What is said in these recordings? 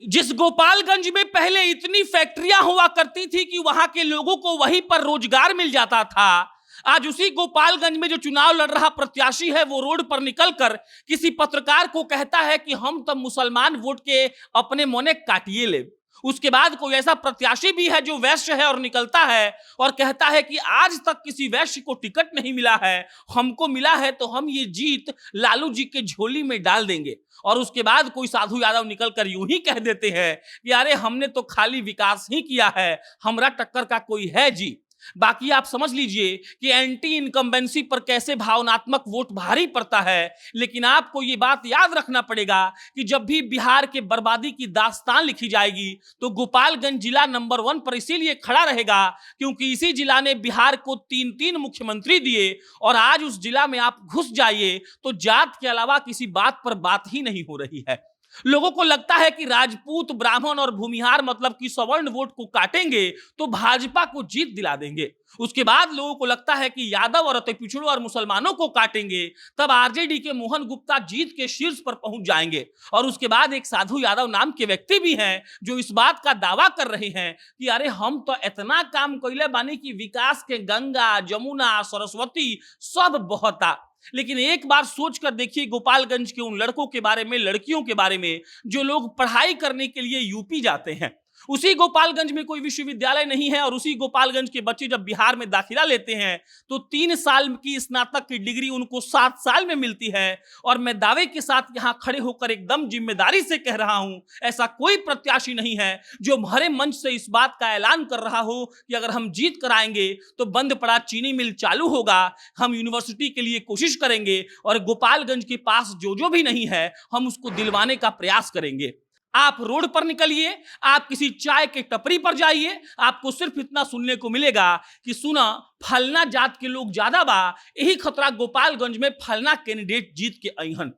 जिस गोपालगंज में पहले इतनी फैक्ट्रियां हुआ करती थी कि वहां के लोगों को वहीं पर रोजगार मिल जाता था, आज उसी गोपालगंज में जो चुनाव लड़ रहा प्रत्याशी है वो रोड पर निकलकर किसी पत्रकार को कहता है कि हम तो मुसलमान वोट के अपने मोने काटिए ले। उसके बाद कोई ऐसा प्रत्याशी भी है जो वैश्य है और निकलता है और कहता है कि आज तक किसी वैश्य को टिकट नहीं मिला है, हमको मिला है तो हम ये जीत लालू जी के झोली में डाल देंगे। और उसके बाद कोई साधु यादव निकलकर यूं ही कह देते हैं कि अरे हमने तो खाली विकास ही किया है, हमरा टक्कर का कोई है जी। बाकी आप समझ लीजिए कि एंटी इनकम्बेंसी पर कैसे भावनात्मक वोट भारी पड़ता है। लेकिन आपको ये बात याद रखना पड़ेगा कि जब भी बिहार के बर्बादी की दास्तान लिखी जाएगी तो गोपालगंज जिला नंबर 1 पर इसीलिए खड़ा रहेगा क्योंकि इसी जिला ने बिहार को 3 मुख्यमंत्री दिए। और आज उस जिला में आप घुस जाइए तो जात के अलावा किसी बात पर बात ही नहीं हो रही है। लोगों को लगता है कि राजपूत, ब्राह्मण और भूमिहार मतलब कि सवर्ण वोट को काटेंगे तो भाजपा को जीत दिला देंगे। उसके बाद लोगों को लगता है कि यादव और अति पिछड़ों और मुसलमानों को काटेंगे तब आरजेडी के मोहन गुप्ता जीत के शीर्ष पर पहुंच जाएंगे। और उसके बाद एक साधु यादव नाम के व्यक्ति भी हैं जो इस बात का दावा कर रहे हैं कि अरे हम तो इतना काम कइले बानी कि विकास के गंगा, जमुना, सरस्वती सब बहता। लेकिन एक बार सोच कर देखिए गोपालगंज के उन लड़कों के बारे में, लड़कियों के बारे में जो लोग पढ़ाई करने के लिए यूपी जाते हैं। उसी गोपालगंज में कोई विश्वविद्यालय नहीं है और उसी गोपालगंज के बच्चे जब बिहार में दाखिला लेते हैं तो 3 साल की स्नातक की डिग्री उनको 7 साल में मिलती है। और मैं दावे के साथ यहां खड़े होकर एकदम जिम्मेदारी से कह रहा हूं, ऐसा कोई प्रत्याशी नहीं है जो भरे मंच से इस बात का ऐलान कर रहा हो कि अगर हम जीत कर आएंगे तो बंद पड़ा चीनी मिल चालू होगा, हम यूनिवर्सिटी के लिए कोशिश करेंगे और गोपालगंज के पास जो भी नहीं है हम उसको दिलवाने का प्रयास करेंगे। आप रोड पर निकलिए, आप किसी चाय के टपरी पर जाइए, आपको सिर्फ इतना सुनने को मिलेगा कि सुना फलना जात के लोग ज्यादा बा, यही खतरा गोपालगंज में फलना कैंडिडेट जीत के अहन।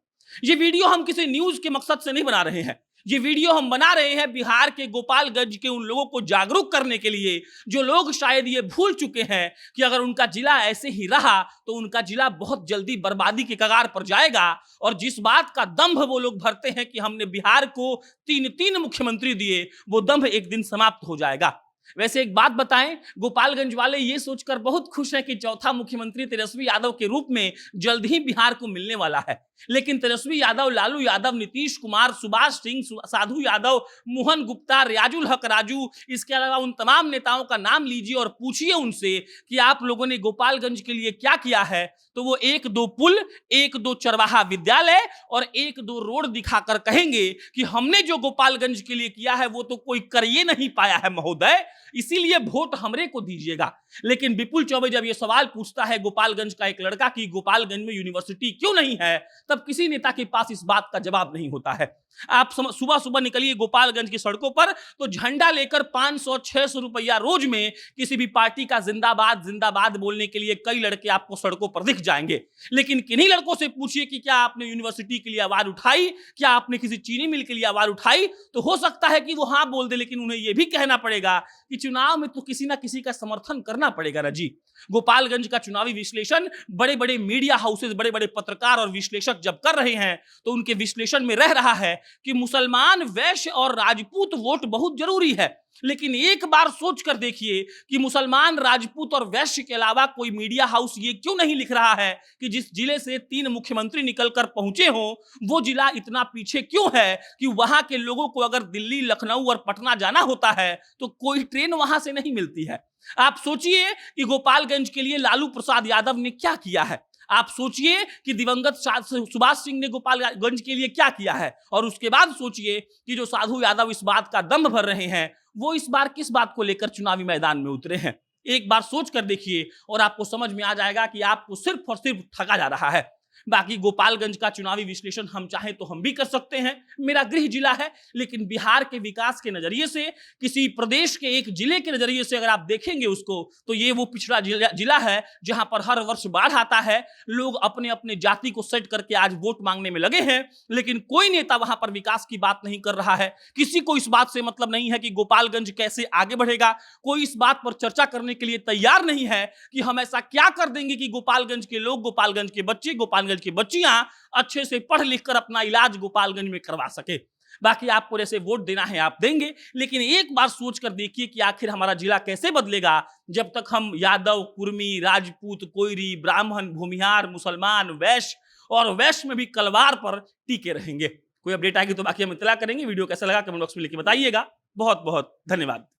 ये वीडियो हम किसी न्यूज के मकसद से नहीं बना रहे हैं, ये वीडियो हम बना रहे हैं बिहार के गोपालगंज के उन लोगों को जागरूक करने के लिए जो लोग शायद ये भूल चुके हैं कि अगर उनका जिला ऐसे ही रहा तो उनका जिला बहुत जल्दी बर्बादी के कगार पर जाएगा। और जिस बात का दंभ वो लोग भरते हैं कि हमने बिहार को 3 मुख्यमंत्री दिए, वो दंभ एक दिन समाप्त हो जाएगा। वैसे एक बात बताएं, गोपालगंज वाले ये सोचकर बहुत खुश हैं कि चौथा मुख्यमंत्री तेजस्वी यादव के रूप में जल्द ही बिहार को मिलने वाला है। लेकिन तेजस्वी यादव, लालू यादव, नीतीश कुमार, सुभाष सिंह, साधु यादव, मोहन गुप्ता, रियाजुल हक राजू, इसके अलावा उन तमाम नेताओं का नाम लीजिए और पूछिए उनसे कि आप लोगों ने गोपालगंज के लिए क्या किया है, तो वो 1-2 पुल, 1-2 चरवाहा विद्यालय और 1-2 रोड दिखाकर कहेंगे कि हमने जो गोपालगंज के लिए किया है वो तो कोई कर ही नहीं पाया है महोदय, इसीलिए वोट हमरे को दीजिएगा। लेकिन विपुल चौबे जब ये सवाल पूछता है गोपालगंज का एक लड़का कि गोपालगंज में यूनिवर्सिटी क्यों नहीं है, तब किसी नेता के पास इस बात का जवाब नहीं होता है। आप सुबह सुबह निकलिए गोपालगंज की सड़कों पर तो झंडा लेकर 500-600 रुपया रोज में किसी भी पार्टी का जिंदाबाद जिंदाबाद बोलने के लिए कई लड़के आपको सड़कों पर दिख जाएंगे। लेकिन किन्हीं लड़कों से पूछिए कि क्या आपने यूनिवर्सिटी के लिए आवाज उठाई, क्या आपने किसी चीनी मिल के लिए आवाज उठाई, तो हो सकता है कि वो हाँ बोल दे, लेकिन उन्हें यह भी कहना पड़ेगा कि चुनाव में तो किसी ना किसी का समर्थन करना पड़ेगा ना जी। गोपालगंज का चुनावी विश्लेषण बड़े बड़े मीडिया हाउसेज, बड़े बड़े पत्रकार और विश्लेषक जब कर रहे हैं तो उनके विश्लेषण में रह रहा है कि मुसलमान, वैश्य और राजपूत वोट बहुत जरूरी है। लेकिन एक बार सोच कर देखिए कि मुसलमान, राजपूत और वैश्य के अलावा कोई मीडिया हाउस ये क्यों नहीं लिख रहा है कि जिस जिले से 3 मुख्यमंत्री निकलकर पहुंचे हो वो जिला इतना पीछे क्यों है कि वहां के लोगों को अगर दिल्ली, लखनऊ और पटना जाना होता है तो कोई ट्रेन वहां से नहीं मिलती है। आप सोचिए कि गोपालगंज के लिए लालू प्रसाद यादव ने क्या किया है, आप सोचिए कि दिवंगत सुभाष सिंह ने गोपालगंज के लिए क्या किया है, और उसके बाद सोचिए कि जो साधु यादव इस बात का दम भर रहे हैं वो इस बार किस बात को लेकर चुनावी मैदान में उतरे हैं। एक बार सोच कर देखिए और आपको समझ में आ जाएगा कि आपको सिर्फ और सिर्फ ठगा जा रहा है। बाकी गोपालगंज का चुनावी विश्लेषण हम चाहें तो हम भी कर सकते हैं, मेरा गृह जिला है, लेकिन बिहार के विकास के नजरिए से, किसी प्रदेश के एक जिले के नजरिए से अगर आप देखेंगे उसको तो ये वो पिछड़ा जिला है जहां पर हर वर्ष बाढ़ आता है, लोग अपने अपने जाति को सेट करके आज वोट मांगने में लगे हैं, लेकिन कोई नेता वहां पर विकास की बात नहीं कर रहा है। किसी को इस बात से मतलब नहीं है कि गोपालगंज कैसे आगे बढ़ेगा, कोई इस बात पर चर्चा करने के लिए तैयार नहीं है कि हम ऐसा क्या कर देंगे कि गोपालगंज के लोग, गोपालगंज के बच्चे, गोपालगंज की बच्चियां अच्छे से पढ़ लिख कर अपना इलाज गोपालगंज में करवा सके। बाकी आपको जैसे वोट देना है आप देंगे, लेकिन एक बार सोच कर देखिए कि आखिर हमारा जिला कैसे बदलेगा जब तक हम यादव, कुर्मी, राजपूत, कोयरी, ब्राह्मण, भूमिहार, मुसलमान, वैश्य और वैश्य में भी कलवार पर टिके रहेंगे। कोई अपडेट आएगी तो बाकी हम इत्तला करेंगे। वीडियो कैसा लगा कमेंट बॉक्स में लिख के बताइएगा। बहुत बहुत धन्यवाद।